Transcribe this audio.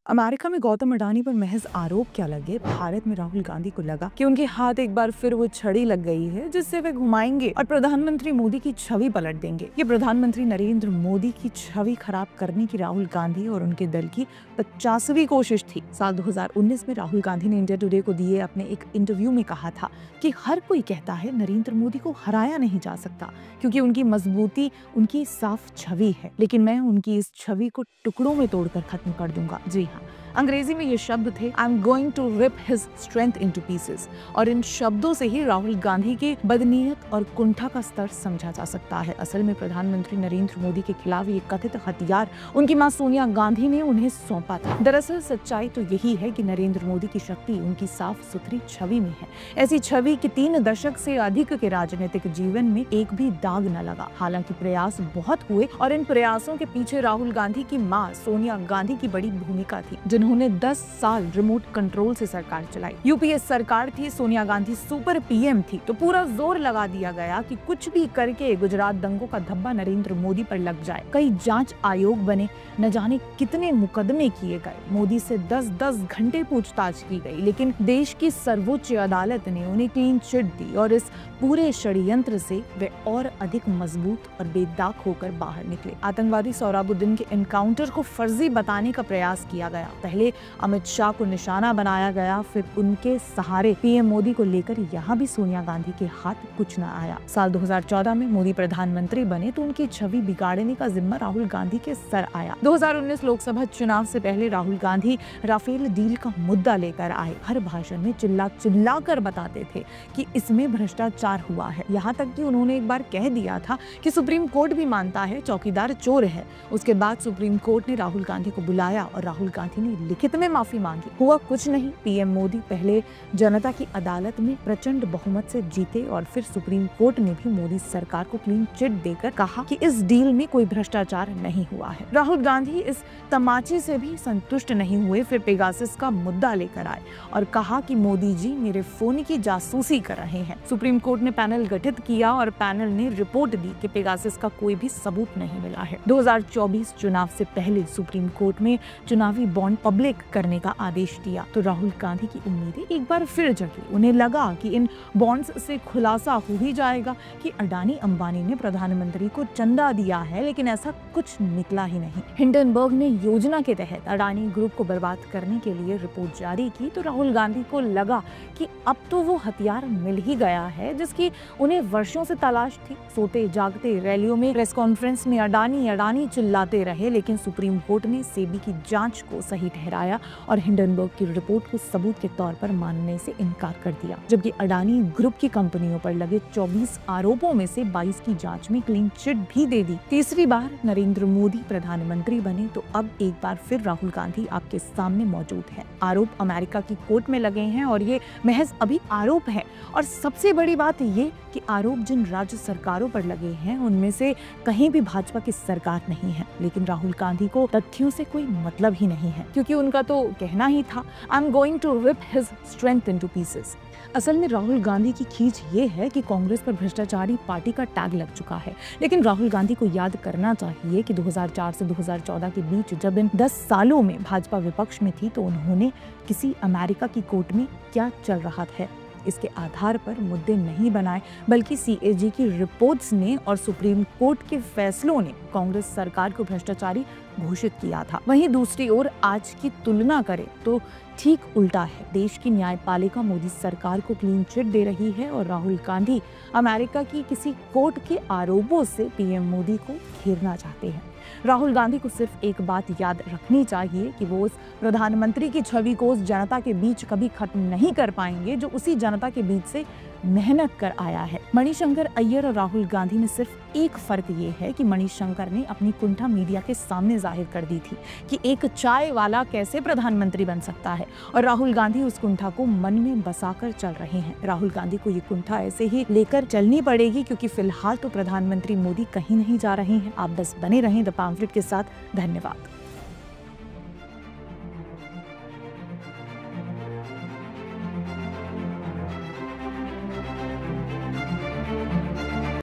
America में गौतम अडानी पर महज आरोप क्या लगे, भारत में राहुल गांधी को लगा कि उनके हाथ एक बार फिर वो छड़ी लग गई है जिससे वे घुमाएंगे और प्रधानमंत्री मोदी की छवि पलट देंगे। ये प्रधानमंत्री नरेंद्र मोदी की छवि खराब करने की राहुल गांधी और उनके दल की 50वीं कोशिश थी। साल 2019 में राहुल गांधी ने इंडिया टुडे को दिए अपने एक इंटरव्यू में कहा था कि हर कोई कहता है नरेंद्र मोदी को हराया नहीं जा सकता क्योंकि उनकी मजबूती उनकी साफ छवि है, लेकिन मैं उनकी इस छवि को टुकड़ों में तोड़कर खत्म कर दूंगा। जी हाँ, अंग्रेजी में ये शब्द थे, I am going to rip his strength into pieces. और इन शब्दों से ही राहुल गांधी की बदनीयत और कुंठा का स्तर समझा जा सकता है। असल में प्रधानमंत्री नरेंद्र मोदी के खिलाफ ये कथित हथियार उनकी मां सोनिया गांधी ने उन्हें सौंपा था। दरअसल सच्चाई तो यही है कि नरेंद्र मोदी की शक्ति उनकी साफ सुथरी छवि में है। ऐसी छवि कि 3 दशक से अधिक के राजनीतिक जीवन में एक भी दाग न लगा। हालांकि प्रयास बहुत हुए और इन प्रयासों के पीछे राहुल गांधी की मां सोनिया गांधी की बड़ी भूमिका थी, जिन्होंने 10 साल रिमोट कंट्रोल से सरकार चलाई। यूपीए सरकार थी, सोनिया गांधी सुपर पीएम थी, तो पूरा जोर लगा दिया गया कि कुछ भी करके गुजरात दंगों का धब्बा नरेंद्र मोदी पर लग जाए। कई जांच आयोग बने, न जाने कितने मुकदमे किए गए, मोदी से 10-10 घंटे पूछताछ की गई, लेकिन देश की सर्वोच्च अदालत ने उन्हें क्लीन चिट दी और इस पूरे षड्यंत्र से वे और अधिक मजबूत और बेदाग होकर बाहर निकले। आतंकवादी सोहराबुद्दीन के एनकाउंटर को फर्जी बताने का प्रयास किया गया। पहले अमित शाह को निशाना बनाया गया, फिर उनके सहारे पीएम मोदी को लेकर यहाँ भी सोनिया गांधी के हाथ कुछ न आया। साल 2014 में मोदी प्रधानमंत्री बने तो उनकी छवि बिगाड़ने का जिम्मा राहुल गांधी के सर आया। 2019 लोकसभा चुनाव से पहले राहुल गांधी राफेल डील का मुद्दा लेकर आए। हर भाषण में चिल्ला चिल्ला कर बताते थे कि इसमें भ्रष्टाचार हुआ है। यहाँ तक कि उन्होंने एक बार कह दिया था कि सुप्रीम कोर्ट भी मानता है चौकीदार चोर है। उसके बाद सुप्रीम कोर्ट ने राहुल गांधी को बुलाया और राहुल गांधी ने लिखित में माफी मांगी। हुआ कुछ नहीं। पीएम मोदी पहले जनता की अदालत में प्रचंड बहुमत से जीते और फिर सुप्रीम कोर्ट ने भी मोदी सरकार को क्लीन चिट देकर कहा कि इस डील में कोई भ्रष्टाचार नहीं हुआ है। राहुल गांधी इस तमाचे से भी संतुष्ट नहीं हुए, फिर पेगासस का मुद्दा लेकर आए और कहा कि मोदी जी मेरे फोन की जासूसी कर रहे हैं। सुप्रीम कोर्ट ने पैनल गठित किया और पैनल ने रिपोर्ट दी कि पेगासस का कोई भी सबूत नहीं मिला है। 2024 चुनाव से पहले सुप्रीम कोर्ट में चुनावी बॉन्ड पब्लिक करने का आदेश दिया तो राहुल गांधी की उम्मीदें एक बार फिर जगी। उन्हें लगा कि इन बॉन्ड्स से खुलासा हो ही जाएगा कि अडानी अंबानी ने प्रधानमंत्री को चंदा दिया है, लेकिन ऐसा कुछ निकला ही नहीं। हिंडनबर्ग ने योजना के तहत अडानी ग्रुप को बर्बाद करने के लिए रिपोर्ट जारी की तो राहुल गांधी को लगा कि अब तो वो हथियार मिल ही गया है जिसकी उन्हें वर्षों से तलाश थी। सोते जागते रैलियों में, प्रेस कॉन्फ्रेंस में अडानी अडानी चिल्लाते रहे, लेकिन सुप्रीम कोर्ट ने सेबी की जांच को सही ठहराया और हिंडनबर्ग की रिपोर्ट को सबूत के तौर पर मानने से इनकार कर दिया। जबकि अडानी ग्रुप की कंपनियों पर लगे 24 आरोपों में से 22 की जांच में क्लीन चिट भी दे दी। तीसरी बार नरेंद्र मोदी प्रधानमंत्री बने तो अब एक बार फिर राहुल गांधी आपके सामने मौजूद है। आरोप अमेरिका की कोर्ट में लगे हैं और ये महज अभी आरोप है। और सबसे बड़ी बात ये कि आरोप जिन राज्य सरकारों पर लगे हैं उनमें से कहीं भी भाजपा की सरकार नहीं है, लेकिन राहुल गांधी को तथ्यों से कोई मतलब ही नहीं है क्योंकि उनका तो कहना ही था, I am going to rip his strength into pieces. असल में राहुल गांधी की खींच ये है कि कांग्रेस पर भ्रष्टाचारी पार्टी का टैग लग चुका है, लेकिन राहुल गांधी को याद करना चाहिए कि 2004 से 2014 के बीच जब इन 10 सालों में भाजपा विपक्ष में थी तो उन्होंने किसी अमेरिका की कोर्ट में क्या चल रहा है इसके आधार पर मुद्दे नहीं बनाए, बल्कि सीएजी की रिपोर्ट्स ने और सुप्रीम कोर्ट के फैसलों ने कांग्रेस सरकार को भ्रष्टाचारी घोषित किया था। वहीं दूसरी ओर आज की तुलना करें तो ठीक उल्टा है। देश की न्यायपालिका मोदी सरकार को क्लीन चिट दे रही है और राहुल गांधी अमेरिका की किसी कोर्ट के आरोपों से पीएम मोदी को घेरना चाहते हैं। राहुल गांधी को सिर्फ एक बात याद रखनी चाहिए कि वो उस प्रधानमंत्री की छवि को उस जनता के बीच कभी खत्म नहीं कर पाएंगे जो उसी जनता के बीच से मेहनत कर आया है। मणिशंकर अय्यर और राहुल गांधी में सिर्फ एक फर्क ये है कि मणिशंकर ने अपनी कुंठा मीडिया के सामने जाहिर कर दी थी कि एक चाय वाला कैसे प्रधानमंत्री बन सकता है, और राहुल गांधी उस कुंठा को मन में बसाकर चल रहे हैं। राहुल गांधी को ये कुंठा ऐसे ही लेकर चलनी पड़ेगी क्योंकि फिलहाल तो प्रधानमंत्री मोदी कहीं नहीं जा रहे हैं। आप बस बने रहें द पैम्फलेट के साथ। धन्यवाद।